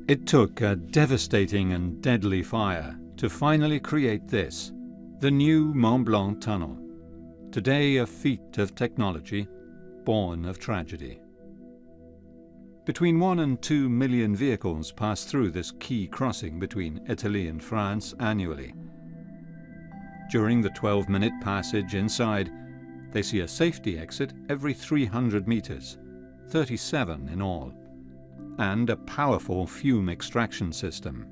It took a devastating and deadly fire to finally create this, the new Mont Blanc tunnel, today a feat of technology, born of tragedy. Between 1 and 2 million vehicles pass through this key crossing between Italy and France annually. During the 12-minute passage inside, they see a safety exit every 300 meters, 37 in all, and a powerful fume extraction system.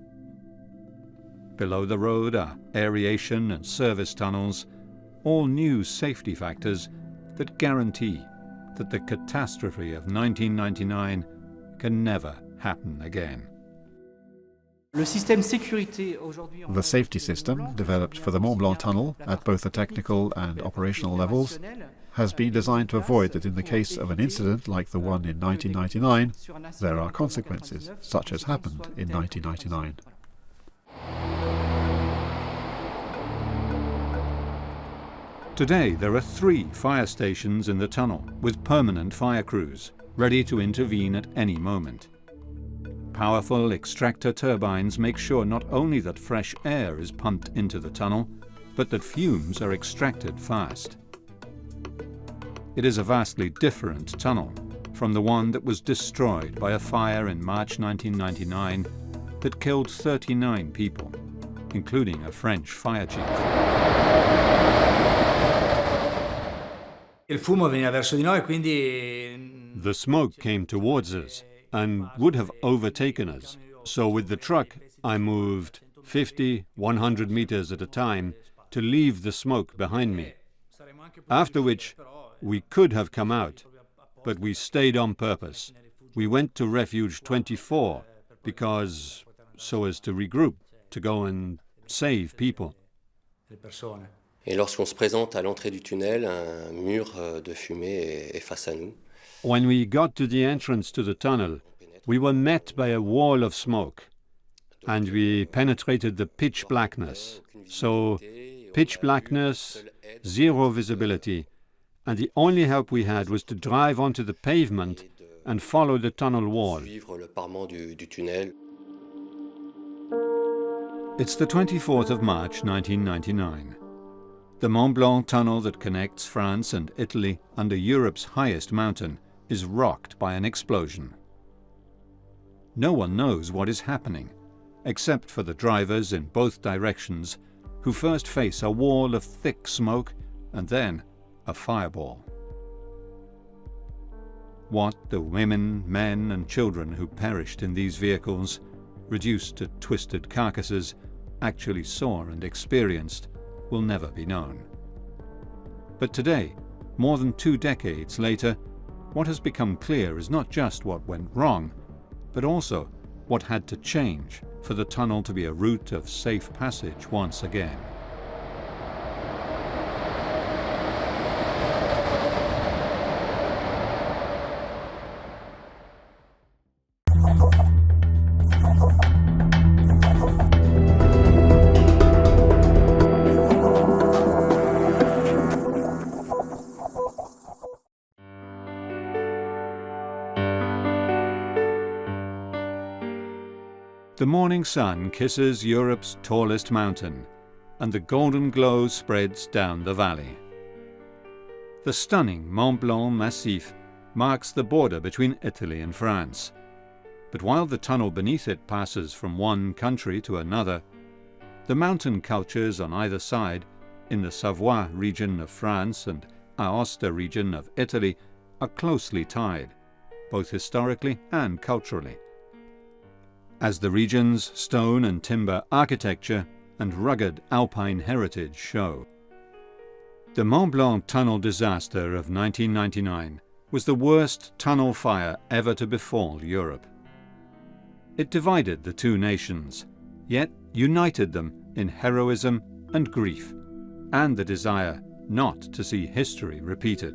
Below the road are aeration and service tunnels, all new safety factors that guarantee that the catastrophe of 1999 can never happen again. The safety system, developed for the Mont Blanc tunnel at both the technical and operational levels, has been designed to avoid that in the case of an incident like the one in 1999, there are consequences, such as happened in 1999. Today there are 3 fire stations in the tunnel with permanent fire crews, ready to intervene at any moment. Powerful extractor turbines make sure not only that fresh air is pumped into the tunnel, but that fumes are extracted fast. It is a vastly different tunnel from the one that was destroyed by a fire in March 1999 that killed 39 people, including a French fire chief. The smoke came towards us and would have overtaken us. So with the truck, I moved 50, 100 meters at a time to leave the smoke behind me. After which, we could have come out, but we stayed on purpose. We went to refuge 24 so as to regroup, to go and save people. Et lorsqu'on se présente à l'entrée du tunnel, un mur de fumée est face à nous. When we got to the entrance to the tunnel, we were met by a wall of smoke, and we penetrated the pitch blackness. So, pitch blackness, zero visibility, and the only help we had was to drive onto the pavement and follow the tunnel wall. It's the 24th of March 1999. The Mont Blanc tunnel that connects France and Italy under Europe's highest mountain is rocked by an explosion. No one knows what is happening, except for the drivers in both directions, who first face a wall of thick smoke and then a fireball. What the women, men and children who perished in these vehicles, reduced to twisted carcasses, actually saw and experienced will never be known. But today, more than 2 decades later, what has become clear is not just what went wrong, but also what had to change for the tunnel to be a route of safe passage once again. The morning sun kisses Europe's tallest mountain, and the golden glow spreads down the valley. The stunning Mont Blanc massif marks the border between Italy and France. But while the tunnel beneath it passes from one country to another, the mountain cultures on either side, in the Savoie region of France and Aosta region of Italy, are closely tied, both historically and culturally, as the region's stone and timber architecture and rugged alpine heritage show. The Mont Blanc tunnel disaster of 1999 was the worst tunnel fire ever to befall Europe. It divided the 2 nations, yet united them in heroism and grief, and the desire not to see history repeated.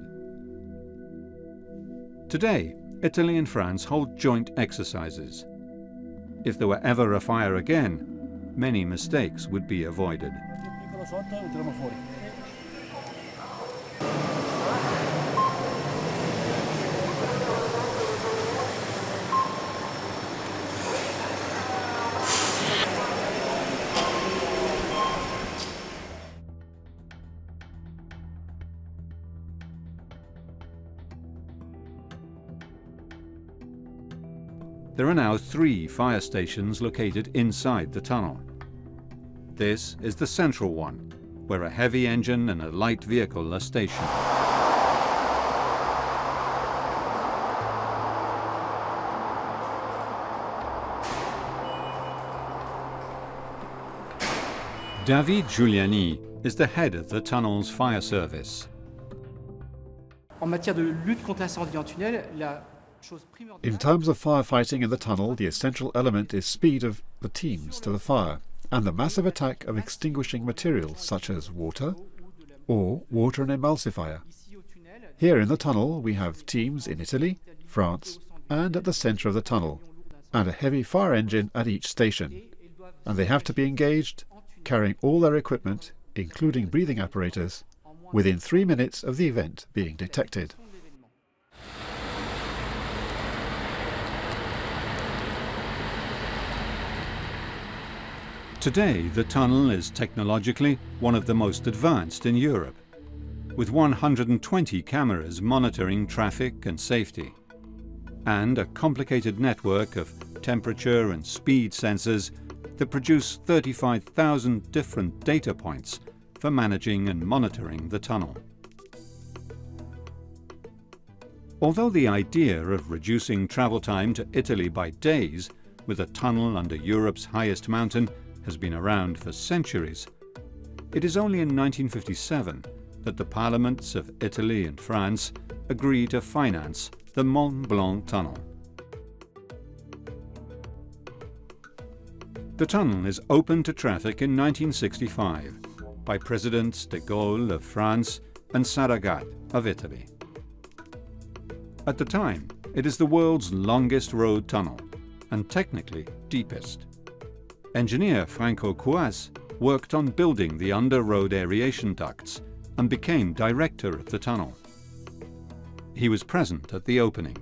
Today, Italy and France hold joint exercises. If there were ever a fire again, many mistakes would be avoided. There are now 3 fire stations located inside the tunnel. This is the central one, where a heavy engine and a light vehicle are stationed. David Giuliani is the head of the tunnel's fire service. En matière de lutte contre l'incendie en tunnel, la chose primordiale... In terms of firefighting in the tunnel, the essential element is speed of the teams to the fire and the massive attack of extinguishing materials such as water or water and emulsifier. Here in the tunnel we have teams in Italy, France and at the centre of the tunnel, and a heavy fire engine at each station, and they have to be engaged, carrying all their equipment, including breathing apparatus, within 3 minutes of the event being detected. Today, the tunnel is technologically one of the most advanced in Europe, with 120 cameras monitoring traffic and safety, and a complicated network of temperature and speed sensors that produce 35,000 different data points for managing and monitoring the tunnel. Although the idea of reducing travel time to Italy by days with a tunnel under Europe's highest mountain has been around for centuries, it is only in 1957 that the parliaments of Italy and France agreed to finance the Mont Blanc tunnel. The tunnel is opened to traffic in 1965 by Presidents de Gaulle of France and Saragat of Italy. At the time, it is the world's longest road tunnel and technically deepest. Engineer Franco Cuas worked on building the under-road aeration ducts and became director of the tunnel. He was present at the opening.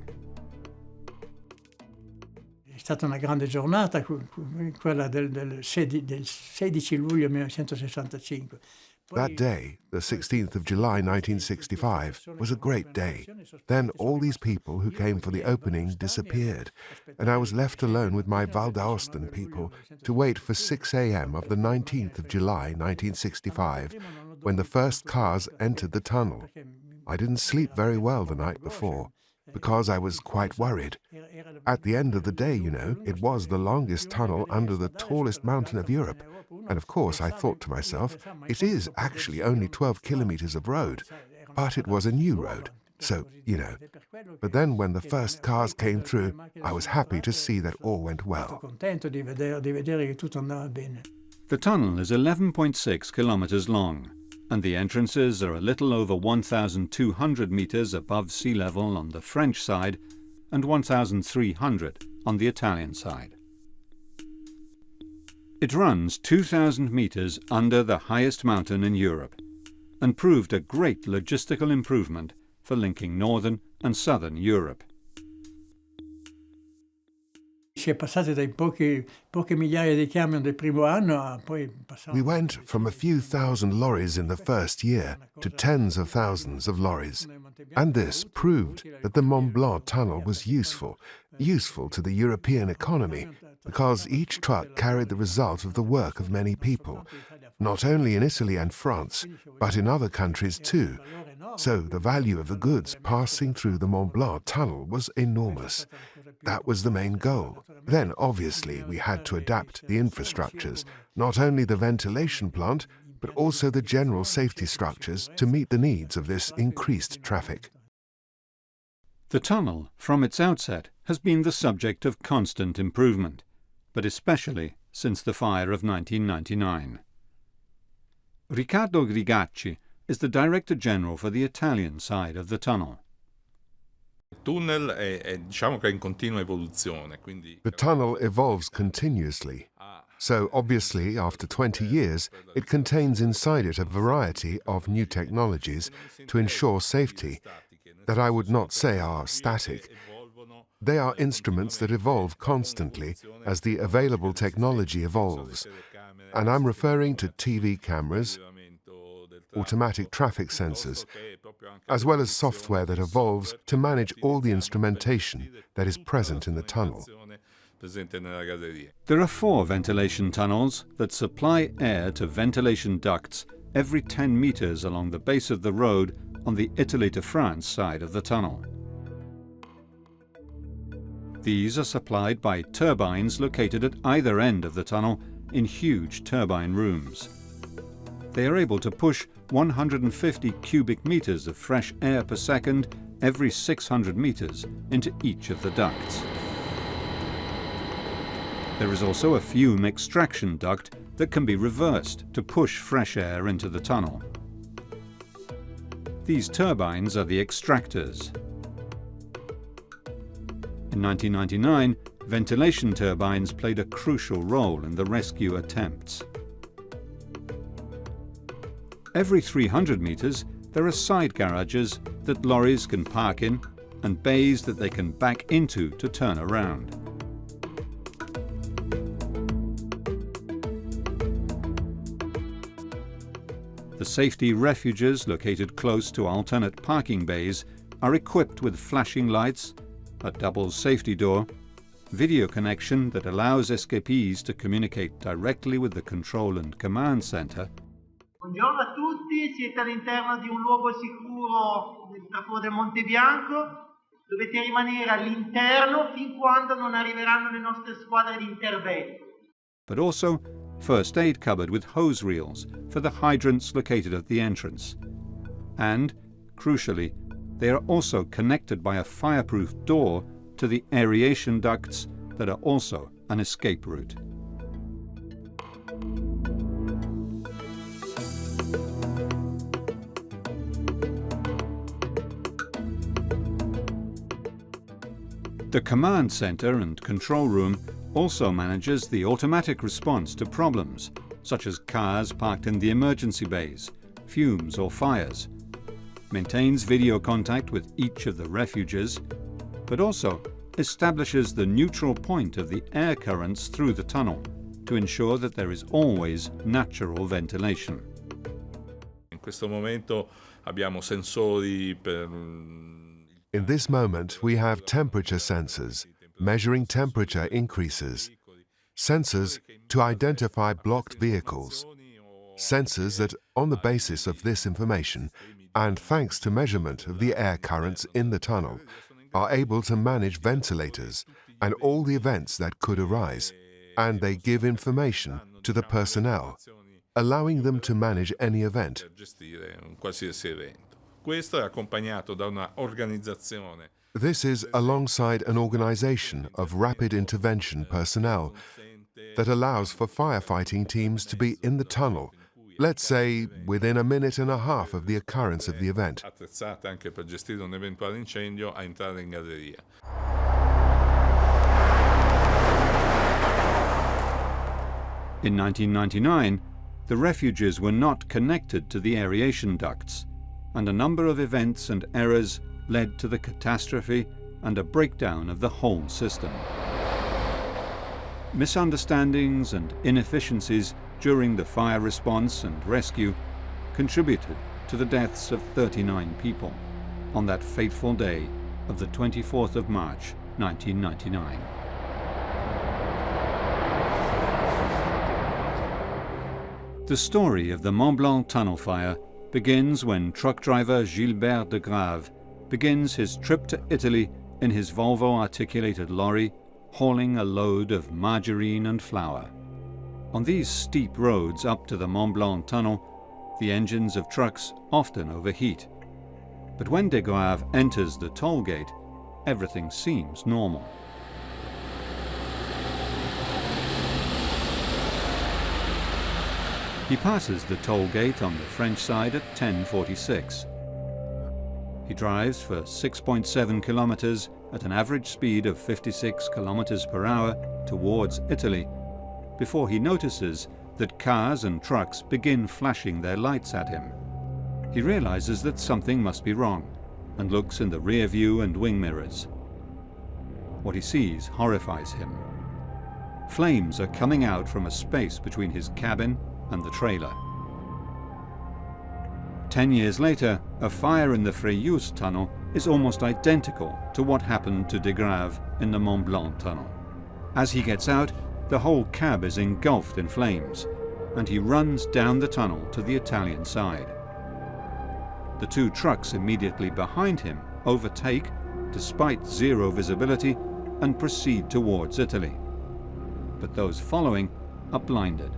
È stata una grande giornata, quella del 16 luglio 1965. That day, the 16th of July 1965, was a great day. Then all these people who came for the opening disappeared, and I was left alone with my Valle people to wait for 6 a.m. of the 19th of July 1965, when the first cars entered the tunnel. I didn't sleep very well the night before, because I was quite worried. At the end of the day, you know, it was the longest tunnel under the tallest mountain of Europe. And of course I thought to myself, it is actually only 12 kilometers of road, but it was a new road, so, you know. But then when the first cars came through, I was happy to see that all went well. The tunnel is 11.6 kilometers long, and the entrances are a little over 1,200 meters above sea level on the French side and 1,300 on the Italian side. It runs 2,000 meters under the highest mountain in Europe and proved a great logistical improvement for linking northern and southern Europe. Si è passati dai poche migliaia di camion del primo anno a poi We went from a few thousand lorries in the first year to tens of thousands of lorries. And this proved that the Mont Blanc tunnel was useful to the European economy, because each truck carried the result of the work of many people, not only in Italy and France, but in other countries too. So the value of the goods passing through the Mont Blanc tunnel was enormous. That was the main goal. Then, obviously, we had to adapt the infrastructures, not only the ventilation plant, but also the general safety structures to meet the needs of this increased traffic. The tunnel, from its outset, has been the subject of constant improvement, but especially since the fire of 1999. Riccardo Grigacci is the Director General for the Italian side of the tunnel. The tunnel evolves continuously. So obviously, after 20 years, it contains inside it a variety of new technologies to ensure safety that I would not say are static. They are instruments that evolve constantly as the available technology evolves. And I'm referring to TV cameras, automatic traffic sensors, as well as software that evolves to manage all the instrumentation that is present in the tunnel. There are 4 ventilation tunnels that supply air to ventilation ducts every 10 meters along the base of the road on the Italy to France side of the tunnel. These are supplied by turbines located at either end of the tunnel in huge turbine rooms. They are able to push 150 cubic meters of fresh air per second every 600 meters into each of the ducts. There is also a fume extraction duct that can be reversed to push fresh air into the tunnel. These turbines are the extractors. In 1999, ventilation turbines played a crucial role in the rescue attempts. Every 300 meters, there are side garages that lorries can park in and bays that they can back into to turn around. The safety refuges located close to alternate parking bays are equipped with flashing lights, a double safety door, video connection that allows escapees to communicate directly with the control and command center. Buongiorno a tutti, siete all'interno di un luogo sicuro del traforo del Monte Bianco. Dovete rimanere all'interno fin quando non arriveranno le nostre squadre di intervento. But also first aid cupboard with hose reels for the hydrants located at the entrance. And, crucially, they are also connected by a fireproof door to the aeration ducts that are also an escape route. The command center and control room also manages the automatic response to problems, such as cars parked in the emergency bays, fumes or fires, maintains video contact with each of the refuges, but also establishes the neutral point of the air currents through the tunnel to ensure that there is always natural ventilation. In questo momento abbiamo sensori per. In this moment, we have temperature sensors, measuring temperature increases, sensors to identify blocked vehicles, sensors that, on the basis of this information, and thanks to measurement of the air currents in the tunnel, are able to manage ventilators and all the events that could arise, and they give information to the personnel, allowing them to manage any event. Questo è accompagnato da una organizzazione. This is alongside an organization of rapid intervention personnel that allows for firefighting teams to be in the tunnel, let's say within a minute and a half of the occurrence of the event. Attrezzata anche per gestire un eventuale incendio a entrare in galleria. In 1999, the refuges were not connected to the aeration ducts, and a number of events and errors led to the catastrophe and a breakdown of the whole system. Misunderstandings and inefficiencies during the fire response and rescue contributed to the deaths of 39 people on that fateful day of the 24th of March, 1999. The story of the Mont Blanc tunnel fire begins when truck driver Gilbert de Grave begins his trip to Italy in his Volvo articulated lorry, hauling a load of margarine and flour. On these steep roads up to the Mont Blanc tunnel, the engines of trucks often overheat. But when de Grave enters the toll gate, everything seems normal. He passes the toll gate on the French side at 10:46. He drives for 6.7 kilometers at an average speed of 56 kilometers per hour towards Italy before he notices that cars and trucks begin flashing their lights at him. He realizes that something must be wrong and looks in the rear view and wing mirrors. What he sees horrifies him. Flames are coming out from a space between his cabin and the trailer. 10 years later, a fire in the Frejus tunnel is almost identical to what happened to de Grave in the Mont Blanc tunnel. As he gets out, the whole cab is engulfed in flames, and he runs down the tunnel to the Italian side. The two trucks immediately behind him overtake, despite zero visibility, and proceed towards Italy. But those following are blinded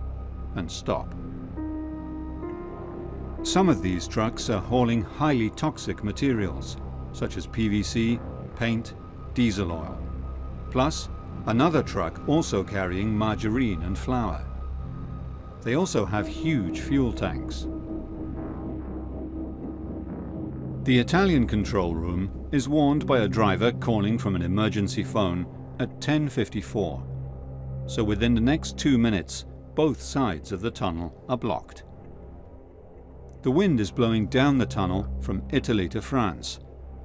and stop. Some of these trucks are hauling highly toxic materials, such as PVC, paint, diesel oil. Plus, another truck also carrying margarine and flour. They also have huge fuel tanks. The Italian control room is warned by a driver calling from an emergency phone at 10:54. So within the next 2 minutes, both sides of the tunnel are blocked. The wind is blowing down the tunnel from Italy to France,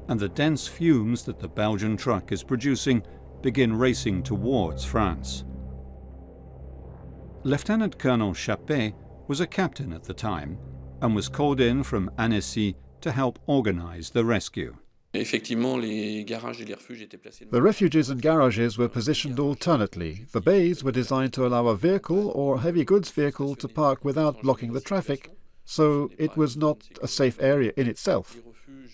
and the dense fumes that the Belgian truck is producing begin racing towards France. Lieutenant Colonel Chappet was a captain at the time and was called in from Annecy to help organize the rescue. The refuges and garages were positioned alternately. The bays were designed to allow a vehicle or heavy goods vehicle to park without blocking the traffic, so it was not a safe area in itself.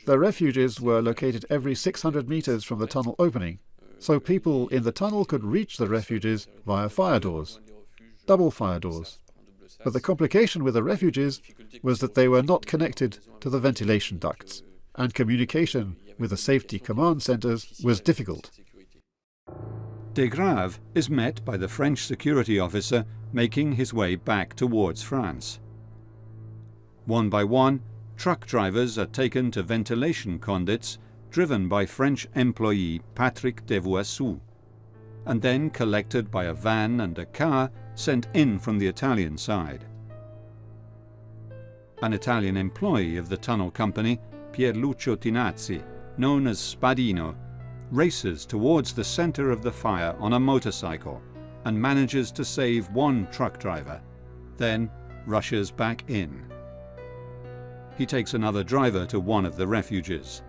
The refuges were located every 600 meters from the tunnel opening, so people in the tunnel could reach the refuges via fire doors, double fire doors. But the complication with the refuges was that they were not connected to the ventilation ducts, and communication with the safety command centers was difficult. De Grave is met by the French security officer making his way back towards France. One by one, truck drivers are taken to ventilation conduits driven by French employee Patrick Devoissou, and then collected by a van and a car sent in from the Italian side. An Italian employee of the tunnel company, Pierlucio Tinazzi, known as Spadino, races towards the center of the fire on a motorcycle and manages to save one truck driver, then rushes back in. He takes another driver to one of the refuges.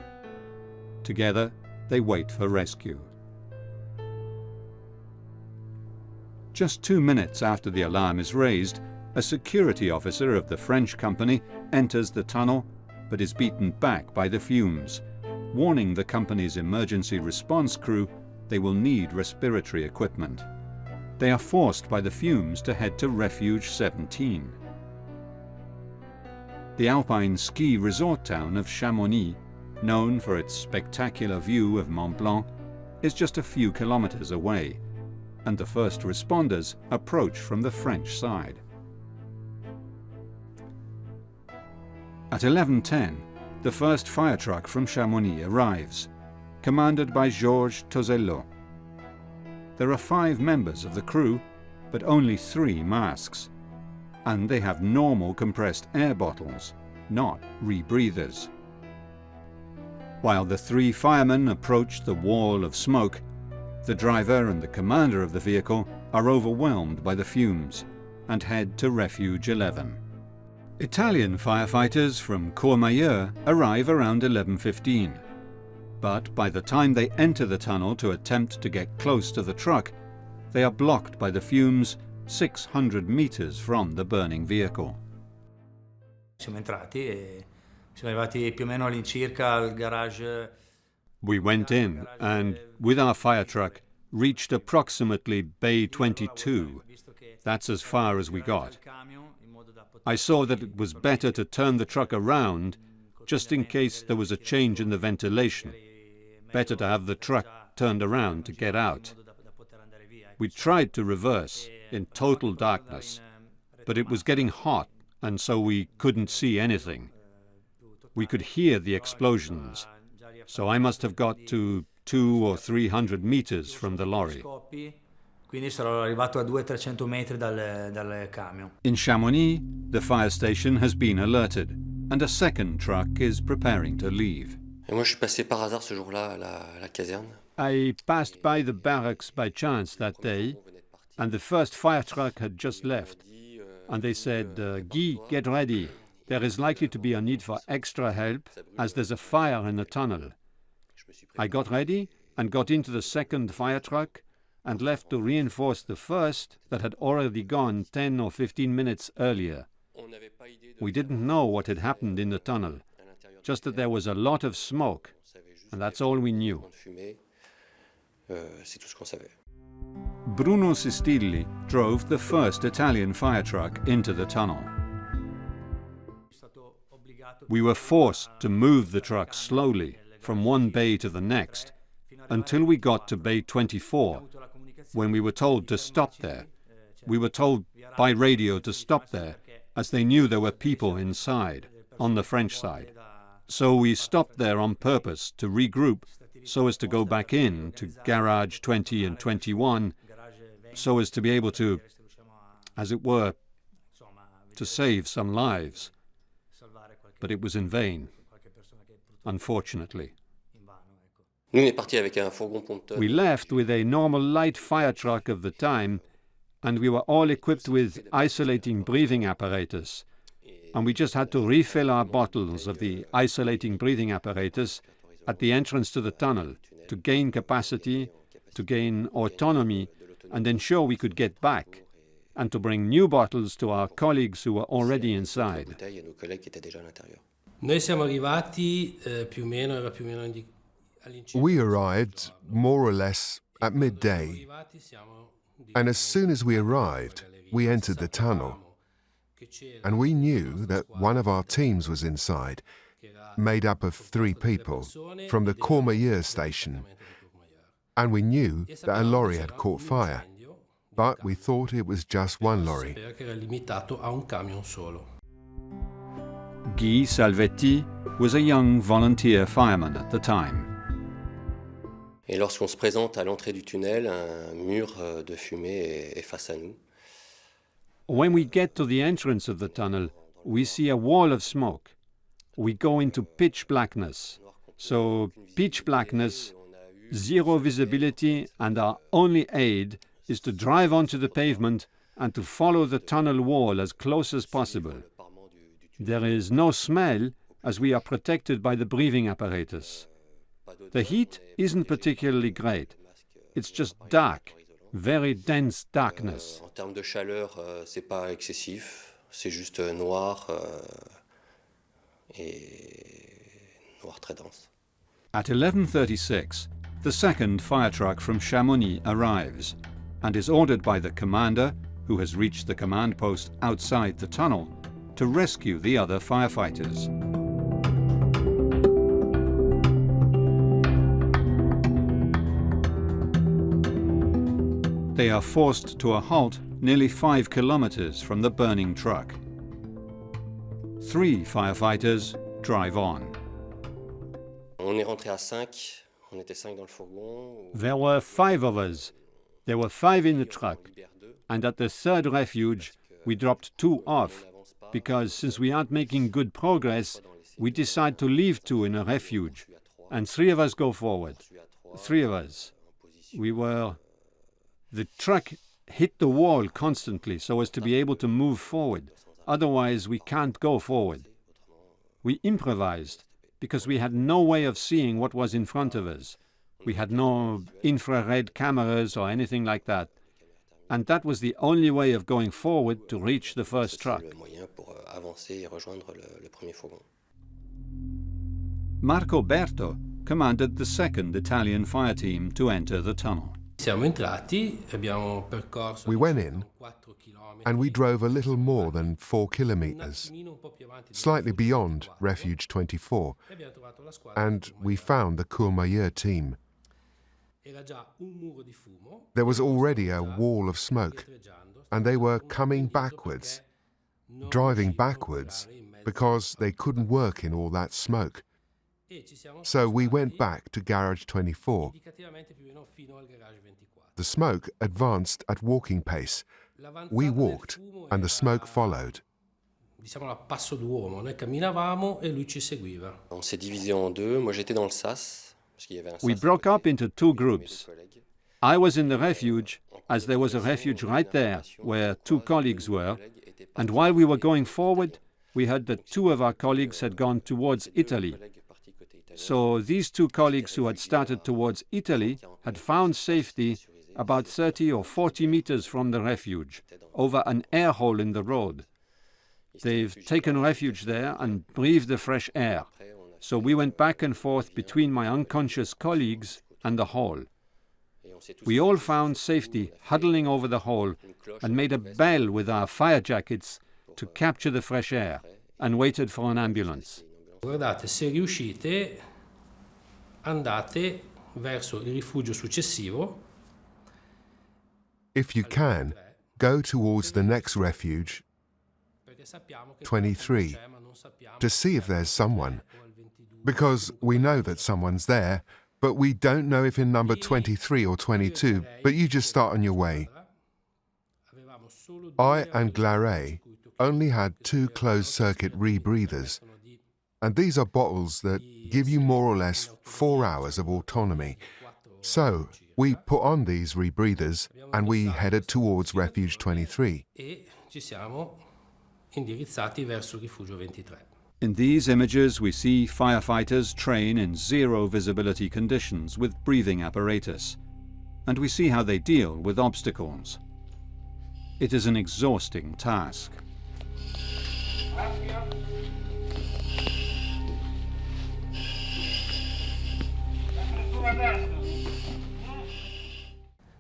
Together, they wait for rescue. Just 2 minutes after the alarm is raised, a security officer of the French company enters the tunnel but is beaten back by the fumes, warning the company's emergency response crew they will need respiratory equipment. They are forced by the fumes to head to Refuge 17. The alpine ski resort town of Chamonix, known for its spectacular view of Mont Blanc, is just a few kilometers away, and the first responders approach from the French side. At 11:10, the first fire truck from Chamonix arrives, commanded by Georges Tozelot. There are 5 members of the crew, but only 3 masks, and they have normal compressed air bottles, not rebreathers. While the 3 firemen approach the wall of smoke, the driver and the commander of the vehicle are overwhelmed by the fumes and head to Refuge 11. Italian firefighters from Courmayeur arrive around 11:15, but by the time they enter the tunnel to attempt to get close to the truck, they are blocked by the fumes 600 meters from the burning vehicle. We went in and, with our fire truck, reached approximately Bay 22. That's as far as we got. I saw that it was better to turn the truck around just in case there was a change in the ventilation. Better to have the truck turned around to get out. We tried to reverse in total darkness, but it was getting hot and so we couldn't see anything. We could hear the explosions, so I must have got to 200 or 300 meters from the lorry. In Chamonix, the fire station has been alerted, and a second truck is preparing to leave. I passed by the barracks by chance that day, and the first fire truck had just left. And they said, Guy, get ready. There is likely to be a need for extra help, as there's a fire in the tunnel. I got ready and got into the second fire truck, and left to reinforce the first that had already gone 10 or 15 minutes earlier. We didn't know what had happened in the tunnel, just that there was a lot of smoke, and that's all we knew. Bruno Sistilli drove the first Italian fire truck into the tunnel. We were forced to move the truck slowly from one bay to the next until we got to Bay 24, when we were told to stop there. We were told by radio to stop there, as they knew there were people inside, on the French side. So we stopped there on purpose to regroup, so as to go back in to garage 20 and 21, so as to be able to, as it were, to save some lives. But it was in vain, unfortunately. We left with a normal light fire truck of the time, and we were all equipped with isolating breathing apparatus, and we just had to refill our bottles of the isolating breathing apparatus at the entrance to the tunnel to gain capacity, to gain autonomy, and ensure we could get back, and to bring new bottles to our colleagues who were already inside. We arrived more or less at midday, and as soon as we arrived, we entered the tunnel, and we knew that one of our teams was inside, made up of 3 people from the Courmayeur station, and we knew that a lorry had caught fire, but we thought it was just one lorry. Guy Salvetti was a young volunteer fireman at the time. Et lorsqu'on se présente à l'entrée du tunnel, un mur de fumée est face à nous. When we get to the entrance of the tunnel, we see a wall of smoke. We go into pitch blackness. So pitch blackness, zero visibility, and our only aid is to drive onto the pavement and to follow the tunnel wall as close as possible. There is no smell, as we are protected by the breathing apparatus. The heat isn't particularly great. It's just dark, very dense darkness. En termes de chaleur, c'est pas excessif, c'est juste noir et noir très dense. At 11:36, the second fire truck from Chamonix arrives and is ordered by the commander, who has reached the command post outside the tunnel, to rescue the other firefighters. They are forced to a halt nearly 5 kilometers from the burning truck. 3 firefighters drive on. On est rentré à 5, on était 5 dans le fourgon. There were 5 of us. There were 5 in the truck, and at the 3rd refuge we dropped 2 off, because since we aren't making good progress, we decide to leave 2 in a refuge, and 3 of us go forward. 3 of us. The truck hit the wall constantly so as to be able to move forward. Otherwise, we can't go forward. We improvised because we had no way of seeing what was in front of us. We had no infrared cameras or anything like that. And that was the only way of going forward to reach the first truck. Marco Berto commanded the second Italian fire team to enter the tunnel. We went in, and we drove a little more than 4 kilometers, slightly beyond Refuge 24, and we found the Courmayeur team. There was already a wall of smoke, and they were coming backwards, driving backwards, because they couldn't work in all that smoke. So we went back to Garage 24. The smoke advanced at walking pace. We walked, and the smoke followed. On s'est divisé en 2. Moi, j'étais dans le sas. We broke up into 2 groups. I was in the refuge, as there was a refuge right there where 2 colleagues were, and while we were going forward, we heard that 2 of our colleagues had gone towards Italy. So these 2 colleagues who had started towards Italy had found safety about 30 or 40 meters from the refuge, over an air hole in the road. They've taken refuge there and breathed the fresh air. So we went back and forth between my unconscious colleagues and the hole. We all found safety huddling over the hole and made a bell with our fire jackets to capture the fresh air and waited for an ambulance. Guardate, se riuscite, andate verso il rifugio successivo. If you can, go towards the next refuge, 23, to see if there's someone. Because we know that someone's there, but we don't know if in number 23 or 22, but you just start on your way. I and Glaret only had 2 closed-circuit rebreathers, and these are bottles that give you more or less 4 hours of autonomy. So we put on these rebreathers and we headed towards Refuge 23. In these images, we see firefighters train in zero visibility conditions with breathing apparatus, and we see how they deal with obstacles. It is an exhausting task.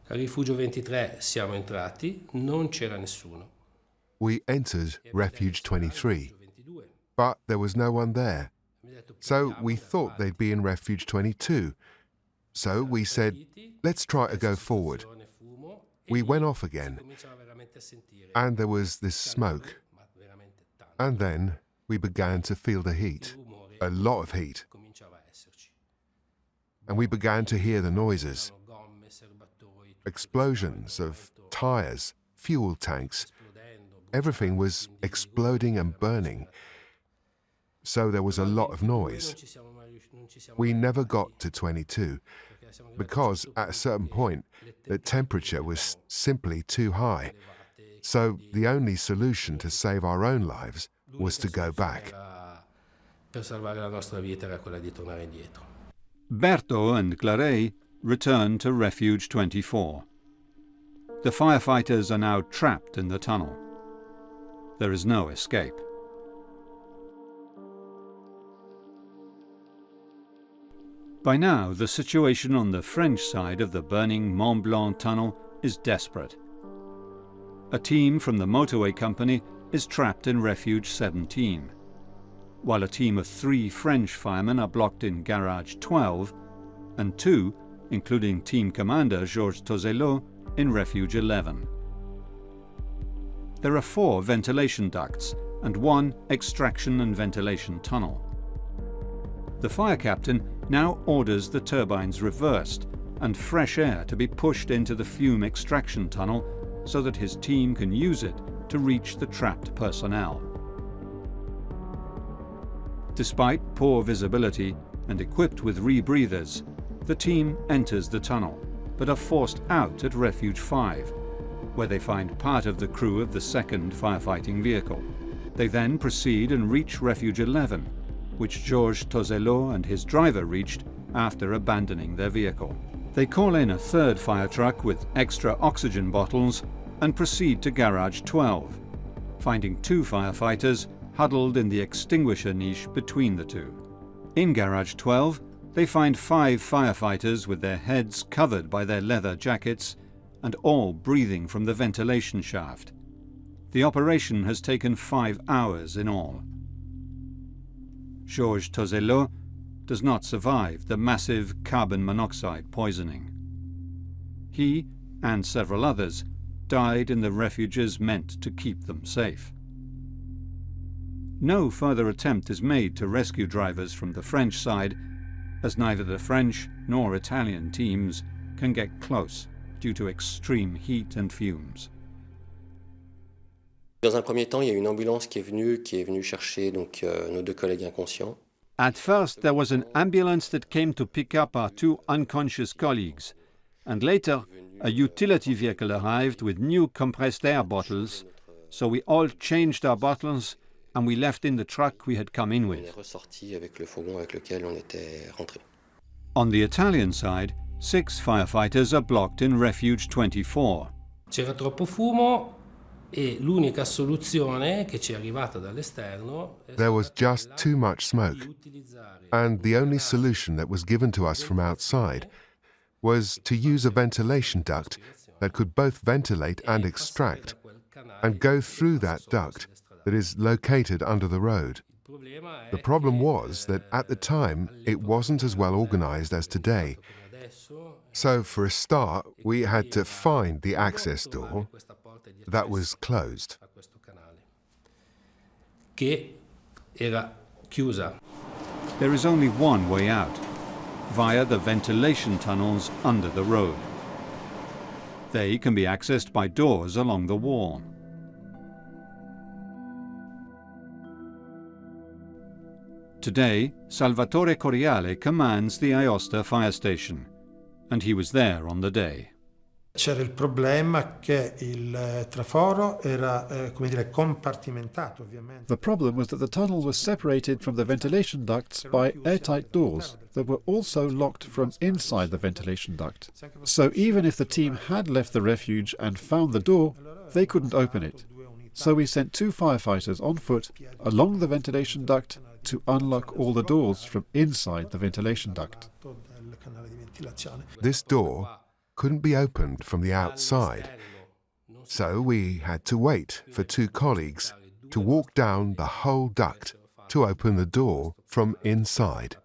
Al rifugio 23 siamo entrati, non c'era nessuno. We entered Refuge 23, but there was no one there. So we thought they'd be in Refuge 22. So we said, let's try to go forward. We went off again, and there was this smoke. And then we began to feel the heat, a lot of heat. And we began to hear the noises. Explosions of tires, fuel tanks. Everything was exploding and burning. So there was a lot of noise. We never got to 22 because at a certain point the temperature was simply too high. So the only solution to save our own lives was to go back. Berto and Glaret return to Refuge 24. The firefighters are now trapped in the tunnel. There is no escape. By now, the situation on the French side of the burning Mont Blanc tunnel is desperate. A team from the motorway company is trapped in Refuge 17, while a team of 3 French firemen are blocked in Garage 12, and 2, including team commander Georges Tozelot, in Refuge 11. There are 4 ventilation ducts and 1 extraction and ventilation tunnel. The fire captain now orders the turbines reversed and fresh air to be pushed into the fume extraction tunnel so that his team can use it to reach the trapped personnel. Despite poor visibility and equipped with rebreathers, the team enters the tunnel, but are forced out at Refuge 5, where they find part of the crew of the 2nd firefighting vehicle. They then proceed and reach Refuge 11, which Georges Tozelot and his driver reached after abandoning their vehicle. They call in a 3rd fire truck with extra oxygen bottles and proceed to Garage 12, finding 2 firefighters huddled in the extinguisher niche between the 2. In Garage 12, they find 5 firefighters with their heads covered by their leather jackets and all breathing from the ventilation shaft. The operation has taken 5 hours in all. Georges Tozelot does not survive the massive carbon monoxide poisoning. He and several others died in the refuges meant to keep them safe. No further attempt is made to rescue drivers from the French side, as neither the French nor Italian teams can get close due to extreme heat and fumes. Dans un premier temps, il y a une ambulance qui est venue chercher donc nos 2 collègues inconscients. At first, there was an ambulance that came to pick up our 2 unconscious colleagues, and later a utility vehicle arrived with new compressed air bottles, so we all changed our bottles and we left in the truck we had come in with. On est ressorti avec le fourgon avec lequel on était rentré. On the Italian side, 6 firefighters are blocked in Refuge 24. C'era troppo fumo e l'unica soluzione che ci è arrivata dall'esterno è There was just too much smoke, and the only solution that was given to us from outside was to use a ventilation duct that could both ventilate and extract, and go through that duct that is located under the road. The problem was that at the time it wasn't as well organized as today. So for a start, we had to find the access door that was closed. Che era chiusa. There is only one way out, via the ventilation tunnels under the road. They can be accessed by doors along the wall. Today, Salvatore Coriale commands the Aosta fire station, and he was there on the day. C'era il problema che il traforo era, compartimentato, ovviamente. The problem was that the tunnel was separated from the ventilation ducts by airtight doors that were also locked from inside the ventilation duct. So even if the team had left the refuge and found the door, they couldn't open it. So we sent 2 firefighters on foot along the ventilation duct to unlock all the doors from inside the ventilation duct. This door couldn't be opened from the outside, so we had to wait for 2 colleagues to walk down the whole duct to open the door from inside.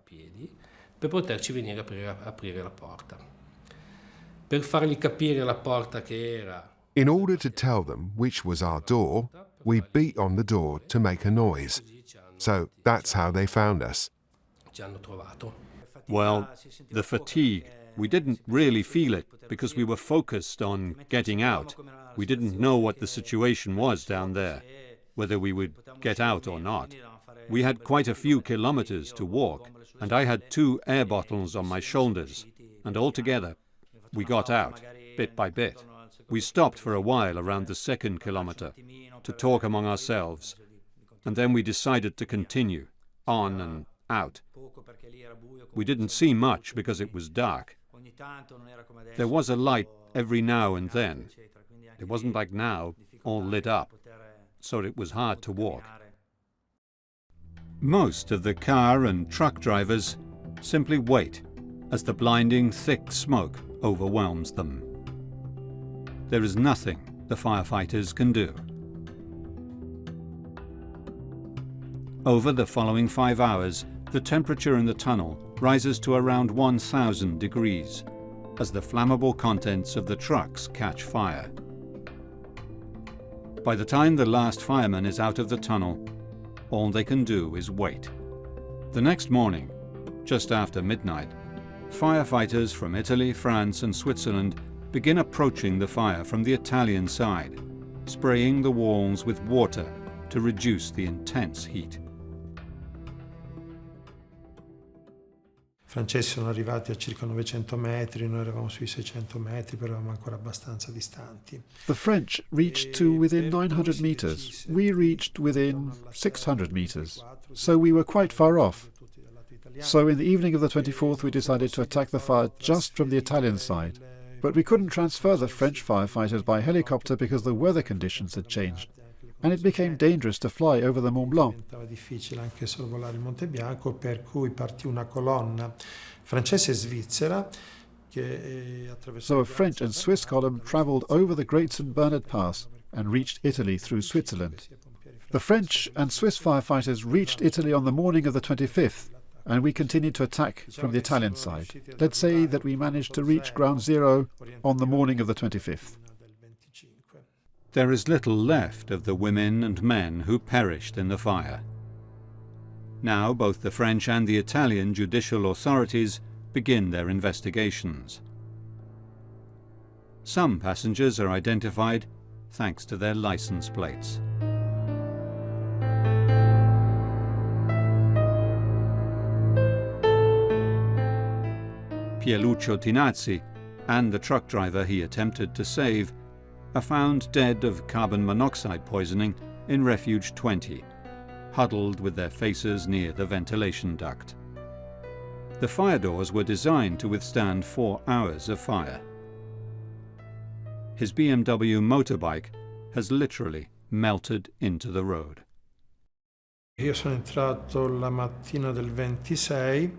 Per poterci venire a aprire la porta. Per fargli capire la porta che era. In order to tell them which was our door, we beat on the door to make a noise. So that's how they found us. Well, the fatigue, we didn't really feel it because we were focused on getting out. We didn't know what the situation was down there, whether we would get out or not. We had quite a few kilometers to walk, and I had 2 air bottles on my shoulders, and altogether we got out, bit by bit. We stopped for a while around the 2nd kilometer to talk among ourselves, and then we decided to continue, on and out. We didn't see much because it was dark. There was a light every now and then. It wasn't like now, all lit up, so it was hard to walk. Most of the car and truck drivers simply wait as the blinding thick smoke overwhelms them. There is nothing the firefighters can do. Over the following 5 hours, the temperature in the tunnel rises to around 1,000 degrees as the flammable contents of the trucks catch fire. By the time the last fireman is out of the tunnel, all they can do is wait. The next morning, just after midnight, firefighters from Italy, France and Switzerland begin approaching the fire from the Italian side, spraying the walls with water to reduce the intense heat. I francesi sono arrivati a circa 900 metri, noi eravamo sui 600 metri, però eravamo ancora abbastanza distanti. The French reached to within 900 meters. We reached within 600 meters. So we were quite far off. So in the evening of the 24th we decided to attack the fire just from the Italian side. But we couldn't transfer the French firefighters by helicopter because the weather conditions had changed, and it became dangerous to fly over the Mont Blanc. Diventava difficile anche sorvolare il Monte Bianco, per cui partì una colonna francese e svizzera che attraversò. So a French and Swiss column travelled over the Great St. Bernard Pass and reached Italy through Switzerland. The French and Swiss firefighters reached Italy on the morning of the 25th, and we continued to attack from the Italian side. Let's say that we managed to reach ground zero on the morning of the 25th. There is little left of the women and men who perished in the fire. Now both the French and the Italian judicial authorities begin their investigations. Some passengers are identified thanks to their license plates. Pierlucio Tinazzi and the truck driver he attempted to save are found dead of carbon monoxide poisoning in Refuge 20, huddled with their faces near the ventilation duct. The fire doors were designed to withstand 4 hours of fire. His BMW motorbike has literally melted into the road. Io sono entrato la mattina del 26.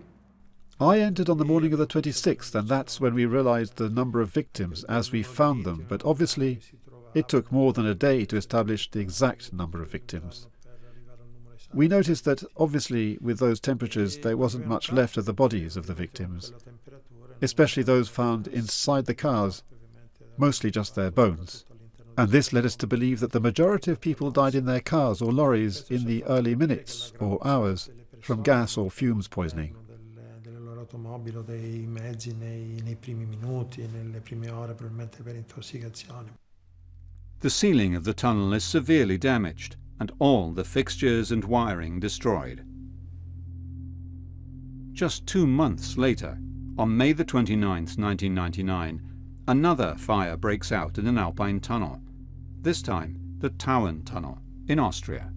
I entered on the morning of the 26th, and that's when we realized the number of victims as we found them, but obviously it took more than a day to establish the exact number of victims. We noticed that, obviously, with those temperatures, there wasn't much left of the bodies of the victims, especially those found inside the cars, mostly just their bones. And this led us to believe that the majority of people died in their cars or lorries in the early minutes or hours from gas or fumes poisoning. The ceiling of the tunnel is severely damaged and all the fixtures and wiring destroyed. Just 2 months later, on May the 29th, 1999, another fire breaks out in an alpine tunnel, this time the Tauern Tunnel in Austria.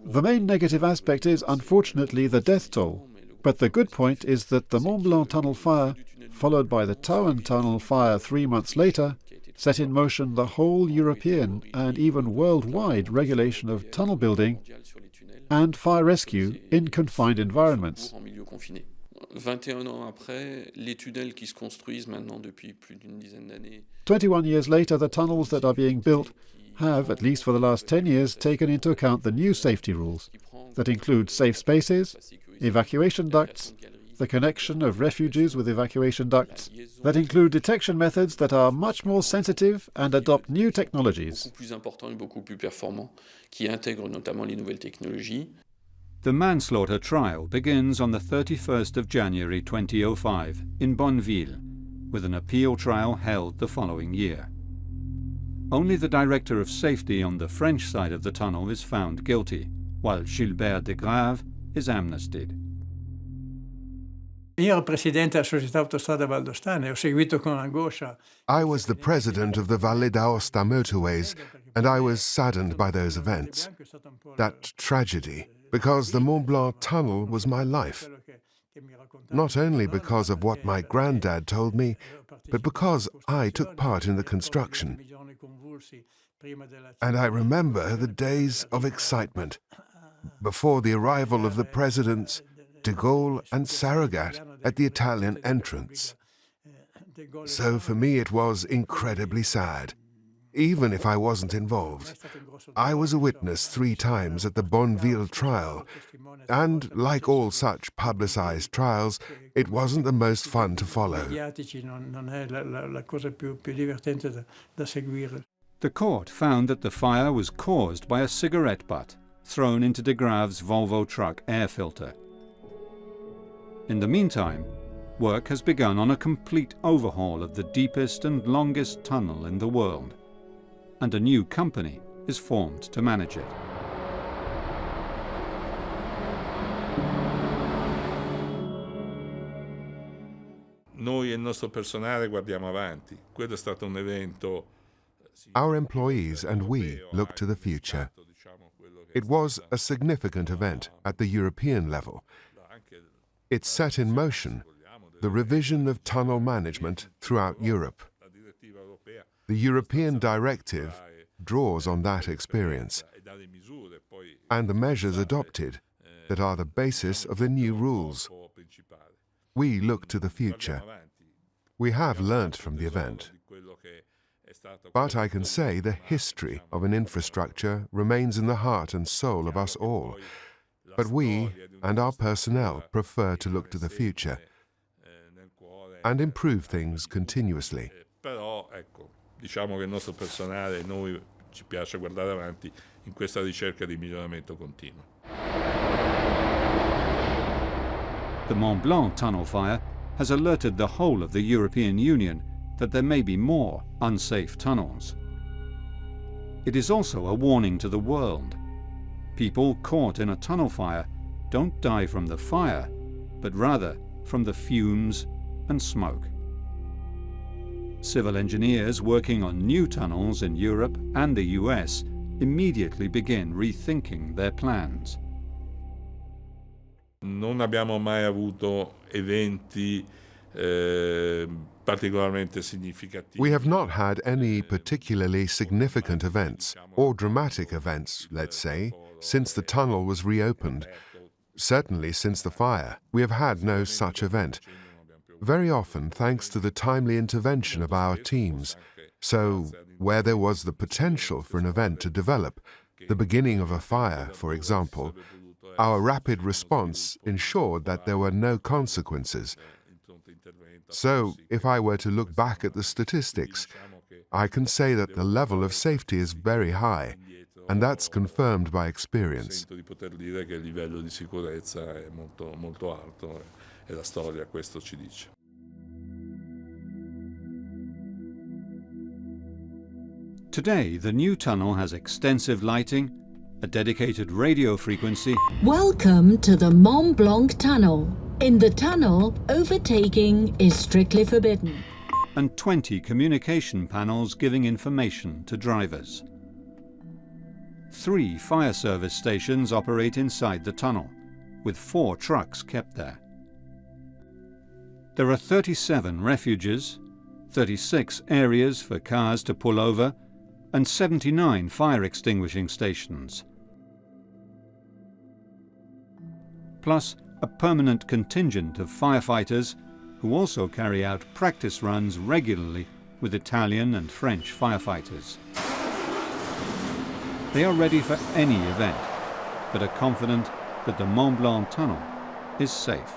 The main negative aspect is, unfortunately, the death toll, but the good point is that the Mont Blanc tunnel fire, followed by the Tauern Tunnel fire 3 months later, set in motion the whole European and even worldwide regulation of tunnel building and fire rescue in confined environments. 21 years later, the tunnels that are being built have, at least for the last 10 years, taken into account the new safety rules that include safe spaces, evacuation ducts, the connection of refuges with evacuation ducts, that include detection methods that are much more sensitive and adopt new technologies. The manslaughter trial begins on the 31st of January 2005 in Bonneville, with an appeal trial held the following year. Only the director of safety on the French side of the tunnel is found guilty, while Gilbert de Grave is amnestied. I was the president of the Valle d'Aosta motorways, and I was saddened by those events, that tragedy, because the Mont Blanc tunnel was my life. Not only because of what my granddad told me, but because I took part in the construction. And I remember the days of excitement before the arrival of the presidents de Gaulle and Saragat at the Italian entrance. So for me it was incredibly sad, even if I wasn't involved. I was a witness 3 times at the Bonneville trial, and like all such publicized trials, it wasn't the most fun to follow. The court found that the fire was caused by a cigarette butt thrown into de Grave's Volvo truck air filter. In the meantime, work has begun on a complete overhaul of the deepest and longest tunnel in the world, and a new company is formed to manage it. Noi e il nostro personale guardiamo avanti. Quello è stato un evento. Our employees and we look to the future. It was a significant event at the European level. It set in motion the revision of tunnel management throughout Europe. The European directive draws on that experience and the measures adopted that are the basis of the new rules. We look to the future. We have learnt from the event. But I can say the history of an infrastructure remains in the heart and soul of us all. But we and our personnel prefer to look to the future and improve things continuously. Però, ecco, diciamo che il nostro personale, noi ci piace guardare avanti in questa ricerca di miglioramento continuo. The Mont Blanc tunnel fire has alerted the whole of the European Union that there may be more unsafe tunnels. It is also a warning to the world. People caught in a tunnel fire don't die from the fire, but rather from the fumes and smoke. Civil engineers working on new tunnels in Europe and the US immediately begin rethinking their plans. Non abbiamo mai avuto eventi particolarmente significativi. We have not had any particularly significant events, or dramatic events, let's say, since the tunnel was reopened. Certainly since the fire, we have had no such event. Very often thanks to the timely intervention of our teams. So, where there was the potential for an event to develop, the beginning of a fire, for example, our rapid response ensured that there were no consequences. So, if I were to look back at the statistics, I can say that the level of safety is very high, and that's confirmed by experience. Sento di poter dire che il livello di sicurezza è molto alto e la storia questo ci dice. Today, the new tunnel has extensive lighting, a dedicated radio frequency. Welcome to the Mont Blanc tunnel. In the tunnel, overtaking is strictly forbidden. And 20 communication panels giving information to drivers. 3 fire service stations operate inside the tunnel, with 4 trucks kept there. There are 37 refuges, 36 areas for cars to pull over, and 79 fire extinguishing stations. Plus a permanent contingent of firefighters who also carry out practice runs regularly with Italian and French firefighters. They are ready for any event, but are confident that the Mont Blanc tunnel is safe.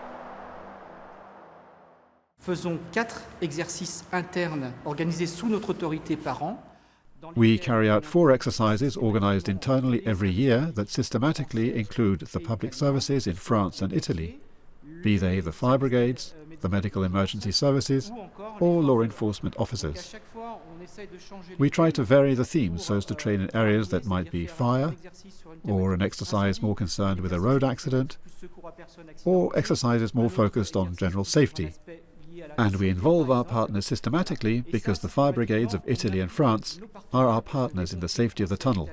Faisons 4 exercices internes organisés sous notre autorité par an. We carry out 4 exercises organised internally every year that systematically include the public services in France and Italy, be they the fire brigades, the medical emergency services, or law enforcement officers. We try to vary the themes so as to train in areas that might be fire, or an exercise more concerned with a road accident, or exercises more focused on general safety. And we involve our partners systematically because the fire brigades of Italy and France are our partners in the safety of the tunnel,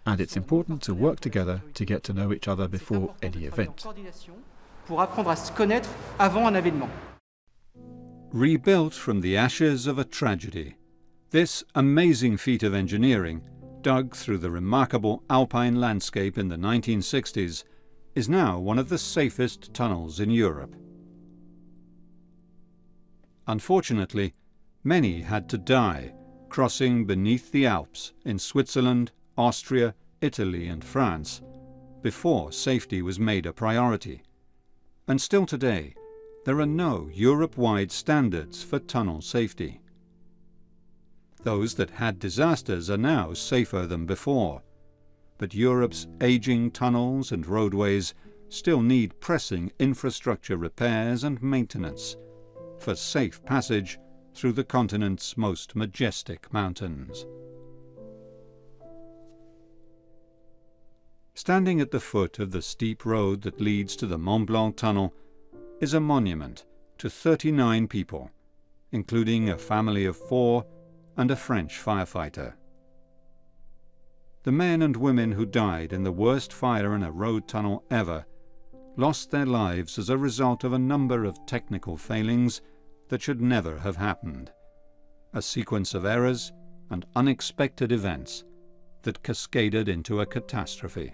and it's important to work together to get to know each other before any event. Pour apprendre à se connaître avant un événement. Rebuilt from the ashes of a tragedy, this amazing feat of engineering, dug through the remarkable alpine landscape in the 1960s, is now one of the safest tunnels in Europe. Unfortunately, many had to die crossing beneath the Alps in Switzerland, Austria, Italy and France before safety was made a priority. And still today, there are no Europe-wide standards for tunnel safety. Those that had disasters are now safer than before, but Europe's aging tunnels and roadways still need pressing infrastructure repairs and maintenance for safe passage through the continent's most majestic mountains. Standing at the foot of the steep road that leads to the Mont Blanc tunnel is a monument to 39 people, including a family of 4 and a French firefighter. The men and women who died in the worst fire in a road tunnel ever lost their lives as a result of a number of technical failings that should never have happened, a sequence of errors and unexpected events that cascaded into a catastrophe.